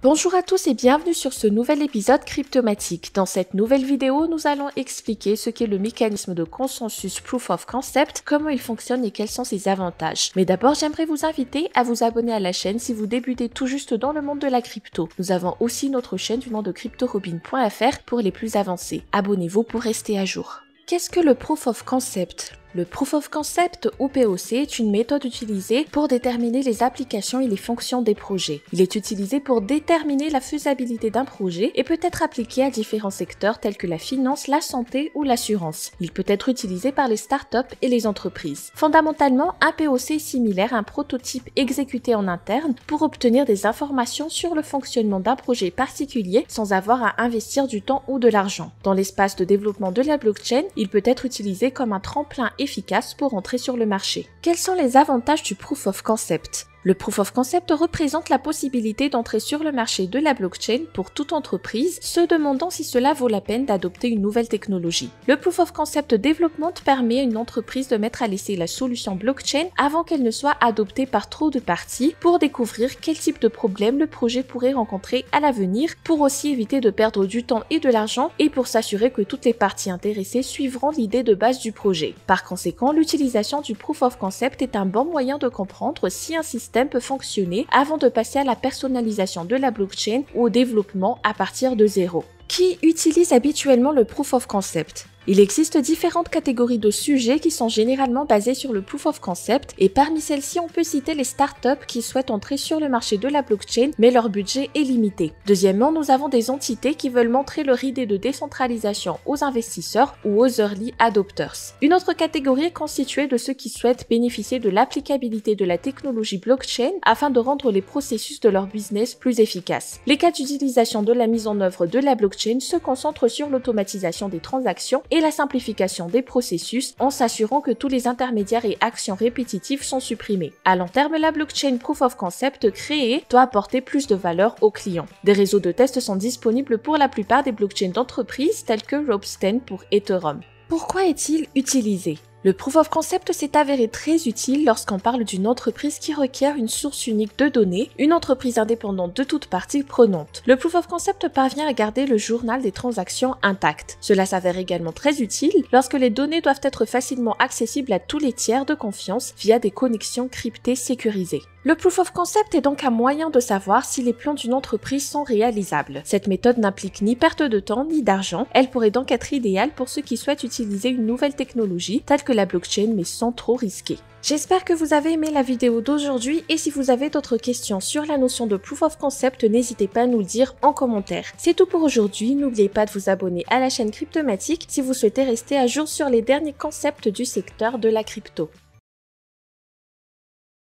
Bonjour à tous et bienvenue sur ce nouvel épisode Cryptomatique. Dans cette nouvelle vidéo, nous allons expliquer ce qu'est le mécanisme de consensus Proof of Concept, comment il fonctionne et quels sont ses avantages. Mais d'abord, j'aimerais vous inviter à vous abonner à la chaîne si vous débutez tout juste dans le monde de la crypto. Nous avons aussi notre chaîne du nom de CryptoRobin.fr pour les plus avancés. Abonnez-vous pour rester à jour. Qu'est-ce que le Proof of Concept ? Le Proof of Concept, ou POC, est une méthode utilisée pour déterminer les applications et les fonctions des projets. Il est utilisé pour déterminer la faisabilité d'un projet et peut être appliqué à différents secteurs tels que la finance, la santé ou l'assurance. Il peut être utilisé par les startups et les entreprises. Fondamentalement, un POC est similaire à un prototype exécuté en interne pour obtenir des informations sur le fonctionnement d'un projet particulier sans avoir à investir du temps ou de l'argent. Dans l'espace de développement de la blockchain, il peut être utilisé comme un tremplin efficace pour entrer sur le marché. Quels sont les avantages du Proof of Concept ? Le Proof of Concept représente la possibilité d'entrer sur le marché de la blockchain pour toute entreprise, se demandant si cela vaut la peine d'adopter une nouvelle technologie. Le Proof of Concept Development permet à une entreprise de mettre à l'essai la solution blockchain avant qu'elle ne soit adoptée par trop de parties pour découvrir quel type de problème le projet pourrait rencontrer à l'avenir, pour aussi éviter de perdre du temps et de l'argent et pour s'assurer que toutes les parties intéressées suivront l'idée de base du projet. Par conséquent, l'utilisation du Proof of Concept est un bon moyen de comprendre si un système peut fonctionner avant de passer à la personnalisation de la blockchain ou au développement à partir de zéro. Qui utilise habituellement le Proof of Concept ? Il existe différentes catégories de sujets qui sont généralement basés sur le Proof of Concept et parmi celles-ci on peut citer les startups qui souhaitent entrer sur le marché de la blockchain mais leur budget est limité. Deuxièmement, nous avons des entités qui veulent montrer leur idée de décentralisation aux investisseurs ou aux early adopters. Une autre catégorie est constituée de ceux qui souhaitent bénéficier de l'applicabilité de la technologie blockchain afin de rendre les processus de leur business plus efficaces. Les cas d'utilisation de la mise en œuvre de la blockchain se concentrent sur l'automatisation des transactions et la simplification des processus en s'assurant que tous les intermédiaires et actions répétitives sont supprimés. À long terme, la blockchain Proof of Concept créée doit apporter plus de valeur aux clients. Des réseaux de tests sont disponibles pour la plupart des blockchains d'entreprises tels que Ropsten pour Ethereum. Pourquoi est-il utilisé ? Le Proof of Concept s'est avéré très utile lorsqu'on parle d'une entreprise qui requiert une source unique de données, une entreprise indépendante de toute partie prenante. Le Proof of Concept parvient à garder le journal des transactions intact. Cela s'avère également très utile lorsque les données doivent être facilement accessibles à tous les tiers de confiance via des connexions cryptées sécurisées. Le Proof of Concept est donc un moyen de savoir si les plans d'une entreprise sont réalisables. Cette méthode n'implique ni perte de temps ni d'argent, elle pourrait donc être idéale pour ceux qui souhaitent utiliser une nouvelle technologie telle que la blockchain mais sans trop risquer. J'espère que vous avez aimé la vidéo d'aujourd'hui et si vous avez d'autres questions sur la notion de Proof of Concept, n'hésitez pas à nous le dire en commentaire. C'est tout pour aujourd'hui, n'oubliez pas de vous abonner à la chaîne Cryptomatique si vous souhaitez rester à jour sur les derniers concepts du secteur de la crypto.